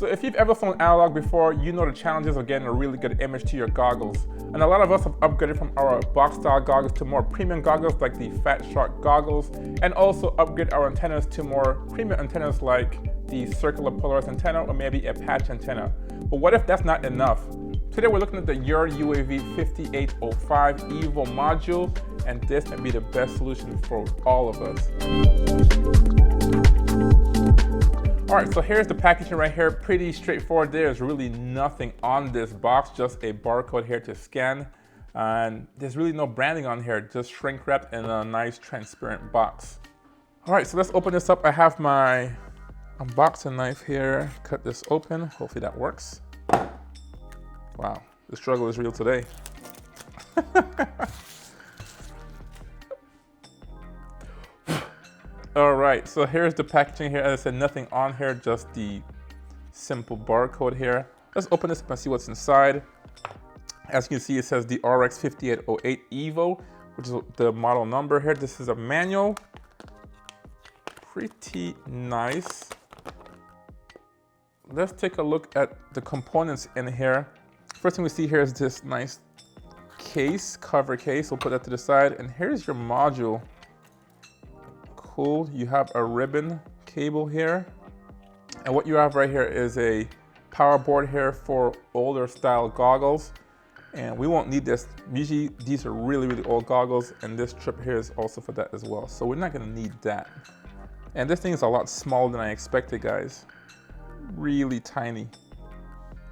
So if you've ever flown analog before, you know the challenges of getting a really good image to your goggles. And a lot of us have upgraded from our box style goggles to more premium goggles like the Fat Shark goggles, and also upgrade our antennas to more premium antennas like the circular polarized antenna or maybe a patch antenna. But what if that's not enough? Today we're looking at the URUAV 5805 EVO module, and this might be the best solution for all of us. All right, so here's the packaging right here. Pretty straightforward. There's really nothing on this box, just a barcode here to scan. And there's really no branding on here, just shrink wrapped in a nice transparent box. All right, so let's open this up. I have my unboxing knife here. Cut this open. Hopefully that works. Wow, the struggle is real today. All right, so here's the packaging here. As I said, nothing on here, just the simple barcode here. Let's open this up and see what's inside. As you can see, it says the RX5808 EVO, which is the model number here. This is a manual. Pretty nice. Let's take a look at the components in here. First thing we see here is this nice case, cover case. We'll put that to the side. And here's your module. Cool. You have a ribbon cable here. And what you have right here is a power board here for older style goggles. And we won't need this. Usually these are really, really old goggles, and this strip here is also for that as well. So we're not gonna need that. And this thing is a lot smaller than I expected, guys. Really tiny.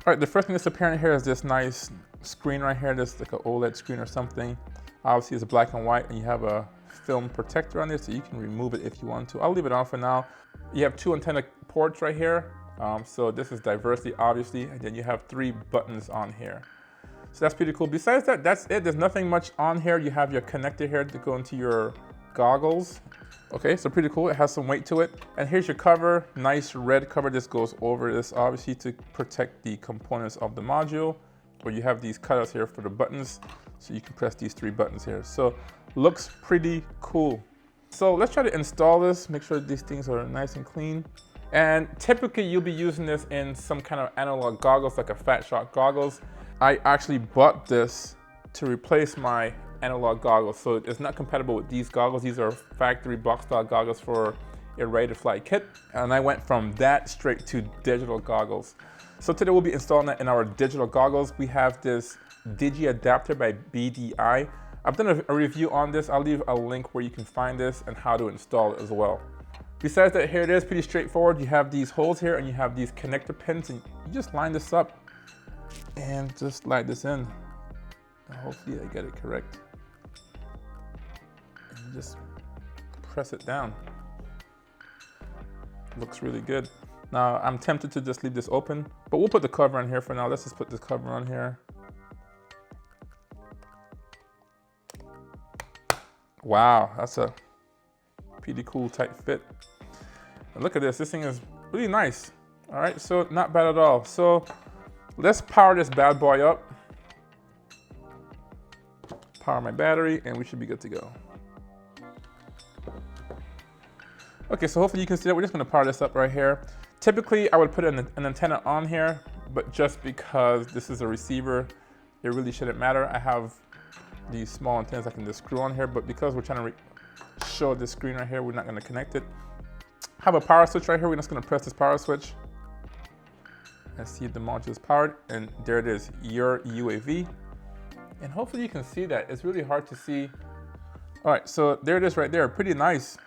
All right, the first thing that's apparent here is this nice screen right here. This is like an OLED screen or something. Obviously it's black and white, and you have a film protector on there, so you can remove it if you want to. I'll leave it on for now. You have two antenna ports right here. So this is diversity, obviously, and then you have 3 buttons on here. So that's pretty cool. Besides that, that's it. There's nothing much on here. You have your connector here to go into your goggles. Okay, so pretty cool. It has some weight to it. And here's your cover, nice red cover. This goes over this, obviously, to protect the components of the module, where you have these cutouts here for the buttons, so you can press these 3 buttons here. So looks pretty cool. So let's try to install this, make sure these things are nice and clean. And typically you'll be using this in some kind of analog goggles, like a Fat Shark goggles. I actually bought this to replace my analog goggles, so it's not compatible with these goggles. These are factory box style goggles for a ready to fly kit, and I went from that straight to digital goggles. So today we'll be installing that in our digital goggles. We have this Digi adapter by BDI. I've done a review on this. I'll leave a link where you can find this and how to install it as well. Besides that, here it is, pretty straightforward. You have these holes here and you have these connector pins, and you just line this up and just slide this in. And hopefully I get it correct. And you just press it down. Looks really good. Now I'm tempted to just leave this open, but we'll put the cover on here for now. Let's just put this cover on here. Wow, that's a pretty cool tight fit. And look at this thing is really nice. All right, so not bad at all. So let's power this bad boy up. Power my battery, and we should be good to go. Okay, so hopefully you can see that. We're just gonna power this up right here. Typically, I would put an antenna on here, but just because this is a receiver, it really shouldn't matter. I have these small antennas I can just screw on here, but because we're trying to show this screen right here, we're not gonna connect it. Have a power switch right here. We're just gonna press this power switch and see if the module is powered, and there it is, your UAV. And hopefully you can see that. It's really hard to see. All right, so there it is right there. Pretty nice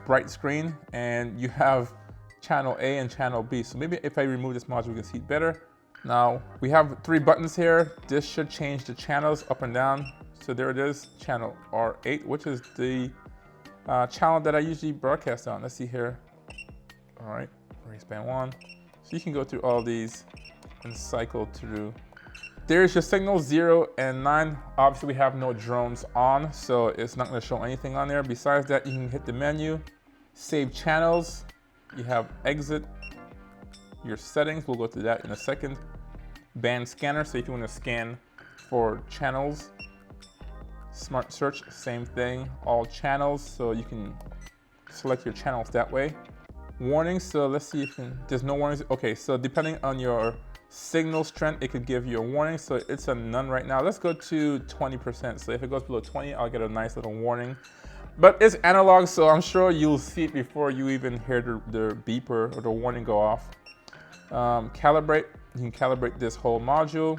bright screen, and you have channel A and channel B. So maybe if I remove this module, we can see it better. Now we have 3 buttons here. This should change the channels up and down. So there it is, channel R8, which is the channel that I usually broadcast on. Let's see here. All right, race band 1. So you can go through all these and cycle through. There's your signal 0 and 9. Obviously we have no drones on, so it's not gonna show anything on there. Besides that, you can hit the menu, save channels. You have exit, your settings. We'll go through that in a second. Band scanner, so if you wanna scan for channels. Smart search, same thing, all channels, so you can select your channels that way. warnings. So let's see if there's no warnings. Okay, so depending on your signal strength, it could give you a warning. So it's a none right now. Let's go to 20%. So if it goes below 20, I'll get a nice little warning. But it's analog, so I'm sure you'll see it before you even hear the beeper or the warning go off. Calibrate, you can calibrate this whole module.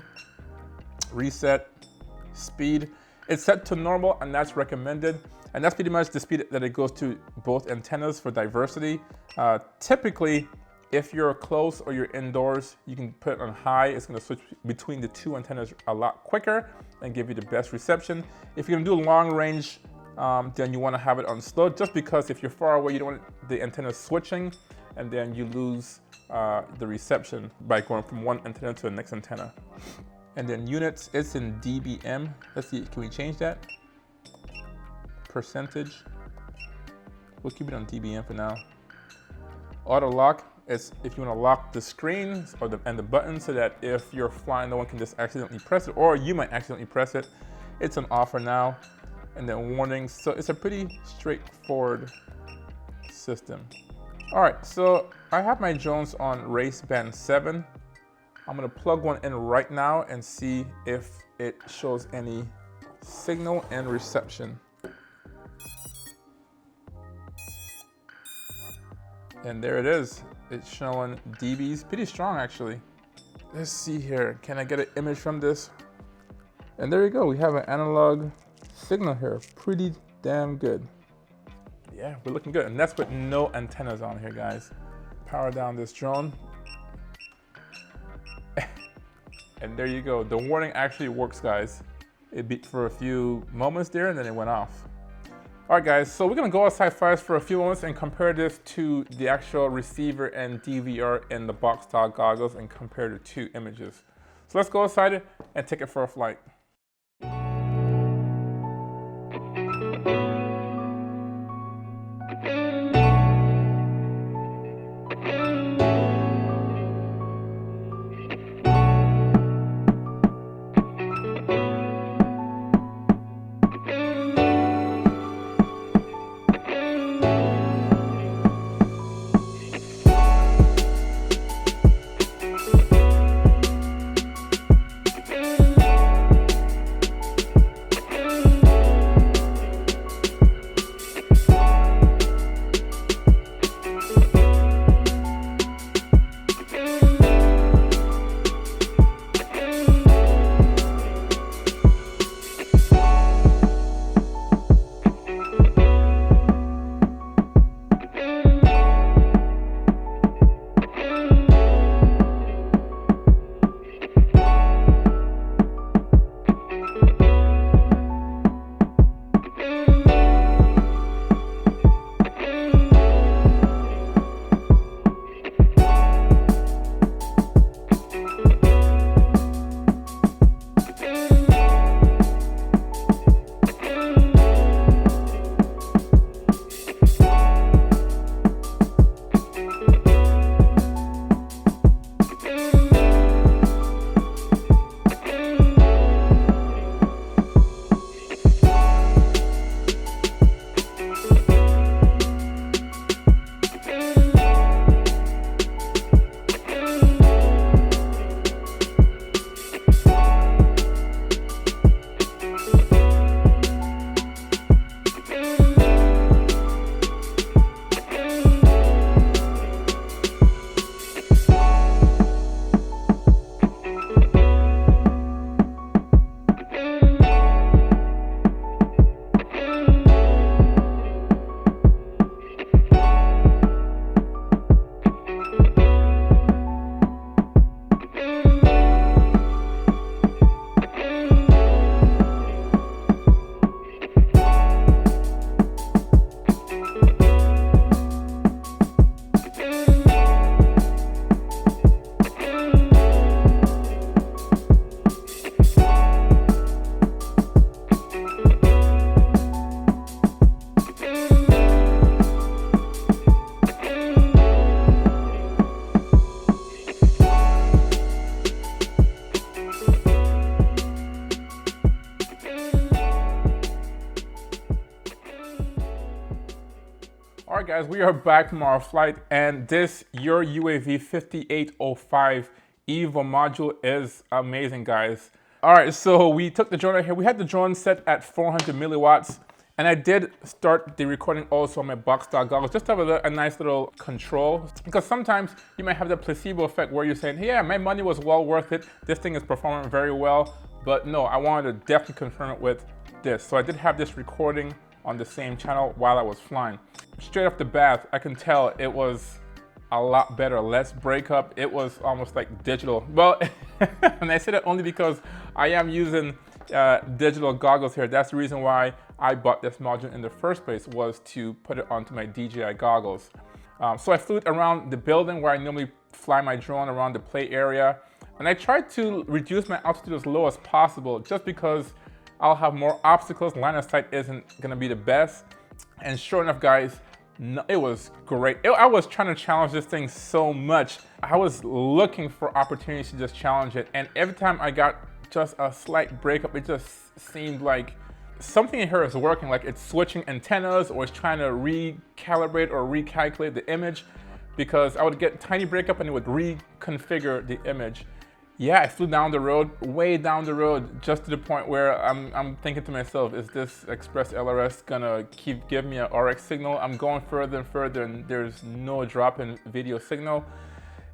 Reset, speed. It's set to normal and that's recommended. And that's pretty much the speed that it goes to both antennas for diversity. Typically, if you're close or you're indoors, you can put it on high. It's gonna switch between the two antennas a lot quicker and give you the best reception. If you're gonna do long range, then you wanna have it on slow, just because if you're far away, you don't want the antenna switching and then you lose the reception by going from one antenna to the next antenna. And then units, it's in dBm. Let's see, can we change that? Percentage. We'll keep it on dBm for now. Auto lock, it's if you want to lock the screen or and the button so that if you're flying, no one can just accidentally press it, or you might accidentally press it. It's on offer now. And then warnings. So it's a pretty straightforward system. All right, so I have my drones on race band 7. I'm gonna plug one in right now and see if it shows any signal and reception. And there it is. It's showing dBs, pretty strong actually. Let's see here, can I get an image from this? And there you go, we have an analog signal here, pretty damn good. Yeah, we're looking good, and that's with no antennas on here, guys. Power down this drone. And there you go, the warning actually works, guys. It beeped for a few moments there and then it went off. All right, guys, so we're gonna go outside first for a few moments and compare this to the actual receiver and DVR in the box style goggles and compare the two images. So let's go outside and take it for a flight. Alright guys, we are back from our flight, and this URUAV 5805 EVO module is amazing, guys. Alright, so we took the drone right here. We had the drone set at 400 milliwatts, and I did start the recording also on my box style goggles just to have a nice little control, because sometimes you might have the placebo effect where you're saying, hey, yeah, my money was well worth it, this thing is performing very well, but no, I wanted to definitely confirm it with this. So I did have this recording on the same channel while I was flying. Straight off the bat, I can tell it was a lot better, less breakup. It was almost like digital. Well, and I say that only because I am using digital goggles here. That's the reason why I bought this module in the first place, was to put it onto my DJI goggles. So I flew it around the building where I normally fly my drone, around the play area. And I tried to reduce my altitude as low as possible, just because I'll have more obstacles. Line of sight isn't gonna be the best. And sure enough, guys, no, it was great. I was trying to challenge this thing so much. I was looking for opportunities to just challenge it. And every time I got just a slight breakup, it just seemed like something in here is working, like it's switching antennas or it's trying to recalibrate or recalculate the image, because I would get tiny breakup and it would reconfigure the image. Yeah, I flew down the road, way down the road, just to the point where I'm thinking to myself, is this Express LRS gonna keep giving me an RX signal? I'm going further and further and there's no drop in video signal.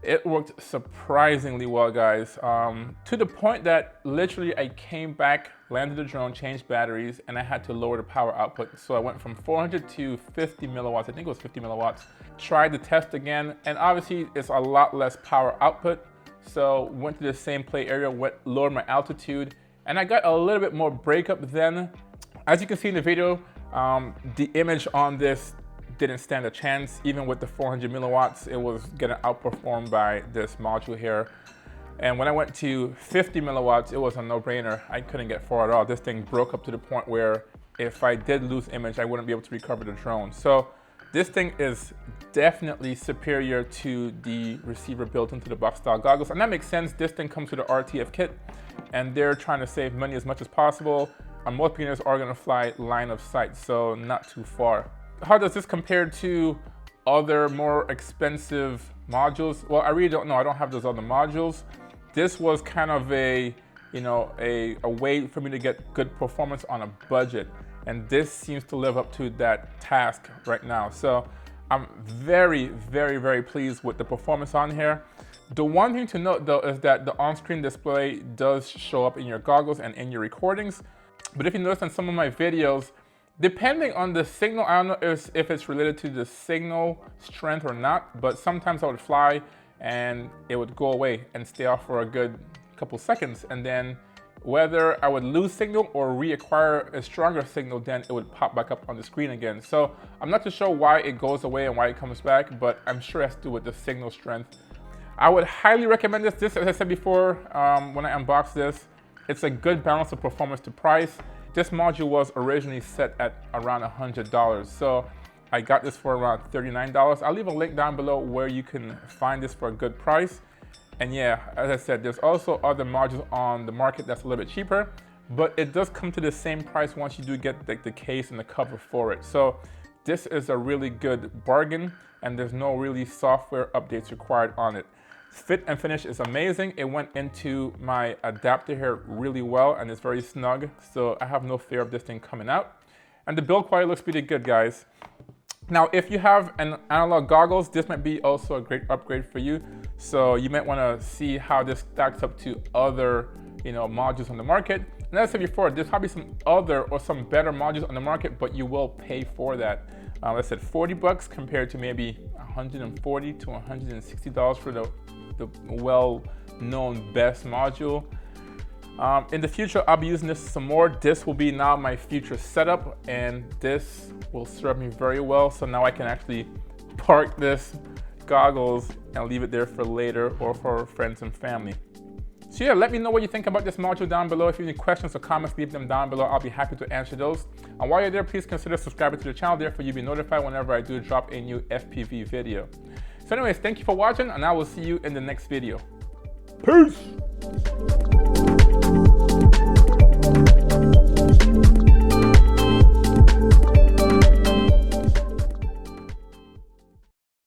It worked surprisingly well, guys, to the point that literally I came back, landed the drone, changed batteries, and I had to lower the power output. So I went from 400 to 50 milliwatts, I think it was 50 milliwatts. Tried the test again, and obviously it's a lot less power output. So went to the same play area, lowered my altitude, and I got a little bit more breakup then. As you can see in the video, the image on this didn't stand a chance. Even with the 400 milliwatts, it was getting outperformed by this module here. And when I went to 50 milliwatts, it was a no-brainer. I couldn't get far at all. This thing broke up to the point where if I did lose image, I wouldn't be able to recover the drone. So this thing is definitely superior to the receiver built into the box style goggles. And that makes sense. This thing comes with an RTF kit, and they're trying to save money as much as possible. And most beginners are gonna fly line of sight, so not too far. How does this compare to other more expensive modules? Well, I really don't know. I don't have those other modules. This was kind of a way for me to get good performance on a budget. And this seems to live up to that task right now. So I'm very, very, very pleased with the performance on here. The one thing to note though is that the on-screen display does show up in your goggles and in your recordings. But if you notice on some of my videos, depending on the signal, I don't know if it's related to the signal strength or not, but sometimes I would fly and it would go away and stay off for a good couple seconds. And then whether I would lose signal or reacquire a stronger signal, then it would pop back up on the screen again. So I'm not too sure why it goes away and why it comes back, but I'm sure it has to do with the signal strength. I would highly recommend this. As I said before, when I unboxed this, it's a good balance of performance to price. This module was originally set at around $100. So I got this for around $39. I'll leave a link down below where you can find this for a good price. And yeah, as I said, there's also other modules on the market that's a little bit cheaper, but it does come to the same price once you do get the case and the cover for it. So this is a really good bargain, and there's no really software updates required on it. Fit and finish is amazing. It went into my adapter here really well, and it's very snug, so I have no fear of this thing coming out. And the build quality looks pretty good, guys. Now, if you have an analog goggles, this might be also a great upgrade for you. So you might want to see how this stacks up to other, modules on the market. And as I said before, there's probably some other or some better modules on the market, but you will pay for that. I said $40 compared to maybe $140 to $160 for the well-known best module. In the future, I'll be using this some more. This will be now my future setup, and this will serve me very well. So now I can actually park this goggles and leave it there for later or for friends and family. So yeah, let me know what you think about this module down below. If you have any questions or comments, leave them down below. I'll be happy to answer those. And while you're there, please consider subscribing to the channel. Therefore, you'll be notified whenever I do drop a new FPV video. So anyways, thank you for watching, and I will see you in the next video. Peace!